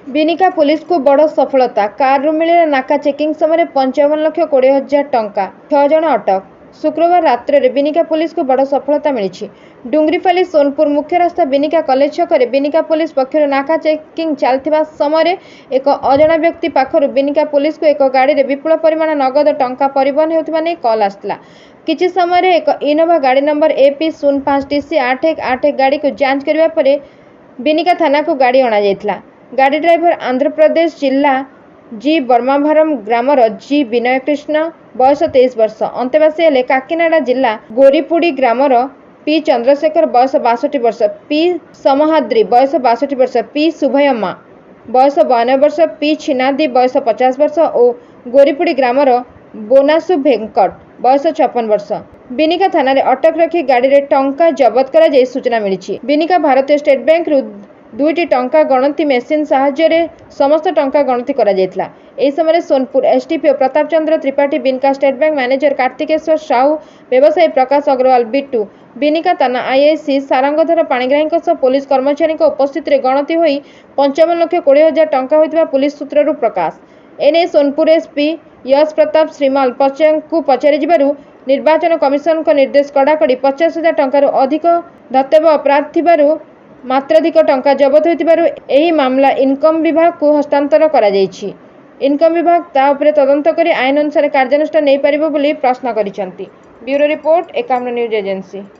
ବିନିକା ପୁଲିସକୁ ବଡ଼ ସଫଳତା। କାରରୁ ମିଳିଲା ନାକା ଚେକିଂ ସମୟରେ 55,20,00,000 ଟଙ୍କା। 6 ଜଣ ଅଟକ। ଶୁକ୍ରବାର ରାତ୍ରରେ ବିନିକା ପୁଲିସକୁ ବଡ଼ ସଫଳତା ମିଳିଛି। ଡୁଙ୍ଗରିପାଲି ସୋନପୁର ମୁଖ୍ୟ ରାସ୍ତା ବିନିକା କଲେଜ ଛକରେ ବିନିକା ପୁଲିସ ପକ୍ଷରୁ ନାକା ଚେକିଂ ଚାଲିଥିବା ସମୟରେ ଏକ ଅଜଣା ବ୍ୟକ୍ତି ପାଖରୁ ବିନିକା ପୁଲିସକୁ ଏକ ଗାଡ଼ିରେ ବିପୁଳ ପରିମାଣ ନଗଦ ଟଙ୍କା ପରିବହନ ହେଉଥିବା ନେଇ କଲ୍ ଆସିଥିଲା। କିଛି ସମୟରେ ଏକ ଇନୋଭା ଗାଡ଼ି ନମ୍ବର AP05TC 818 ଗାଡ଼ିକୁ ଯାଞ୍ଚ କରିବା ପରେ ବିନିକା ଥାନାକୁ ଗାଡ଼ି ଅଣାଯାଇଥିଲା। ଗାଡ଼ି ଡ୍ରାଇଭର ଆନ୍ଧ୍ରପ୍ରଦେଶ ଜିଲ୍ଲା ଜି ବର୍ମାଭାରମ ଗ୍ରାମର ଜି ବିନୟ କୃଷ୍ଣ, ବୟସ 23 ବର୍ଷ। ଅନ୍ତେବାସୀ ହେଲେ କାକିନାଡ଼ା ଜିଲ୍ଲା ଗୋରିପୁଡ଼ି ଗ୍ରାମର ପି ଚନ୍ଦ୍ରଶେଖର, ବୟସ 62 ବର୍ଷ, ପି ସମହାଦ୍ରି, ବୟସ 62 ବର୍ଷ, ପି ଶୁଭୟମ୍ମା, ବୟସ 92 ବର୍ଷ, ପି ଛିନାଦି, ବୟସ 50 ବର୍ଷ ଓ ଗୋରିପୁଡ଼ି ଗ୍ରାମର ବୋନାସୁ ଭେଙ୍କଟ, ବୟସ 56 ବର୍ଷ। ବିନିକା ଥାନାରେ ଅଟକ ରଖି ଗାଡ଼ିରେ ଟଙ୍କା ଜବତ କରାଯାଇ ସୂଚନା ମିଳିଛି। ବିନିକା ଭାରତୀୟ ଷ୍ଟେଟ ବ୍ୟାଙ୍କରୁ 2ଟି ଟଙ୍କା ଗଣତି ମେସିନ୍ ସାହାଯ୍ୟରେ ସମସ୍ତ ଟଙ୍କା ଗଣତି କରାଯାଇଥିଲା। ଏହି ସମୟରେ Sonepur SDPO Pratap Chandra Tripathi, Binika state bank manager Karttikeshwar Sahu, ବ୍ୟବସାୟୀ ପ୍ରକାଶ ଅଗ୍ରୱାଲ ବିଟୁ, ବିନିକା ଥାନା ଆଇଆଇସି ସାରଙ୍ଗଧର ପାଣିଗ୍ରାହୀଙ୍କ ସହ ପୋଲିସ କର୍ମଚାରୀଙ୍କ ଉପସ୍ଥିତିରେ ଗଣତି ହୋଇ 55,20,00,000 ଟଙ୍କା ହୋଇଥିବା ପୋଲିସ ସୂତ୍ରରୁ ପ୍ରକାଶ। ଏନେଇ ସୋନପୁର ଏସ୍ପି ୟଶ ପ୍ରତାପ ଶ୍ରୀମାଲ ଙ୍କୁ ପଚରାଯିବାରୁ ନିର୍ବାଚନ କମିଶନଙ୍କ ନିର୍ଦ୍ଦେଶ କଡ଼ାକଡ଼ି 50,000 ଟଙ୍କାରୁ ଅଧିକ ଧର୍ତ୍ତବ୍ୟ ଅପରାଧ ଥିବାରୁ ମାତ୍ରାଧିକ ଟଙ୍କା ଜବତ ହୋଇଥିବାରୁ ଏହି ମାମଲା ଇନକମ ବିଭାଗକୁ ହସ୍ତାନ୍ତର କରାଯାଇଛି। ଇନକମ ବିଭାଗ ତା ଉପରେ ତଦନ୍ତ କରି ଆଇନ ଅନୁସାରେ କାର୍ଯ୍ୟାନୁଷ୍ଠାନ ନେଇପାରିବ ବୋଲି ପ୍ରଶ୍ନ କରିଛନ୍ତି। Bureau report, Ekamra news agency.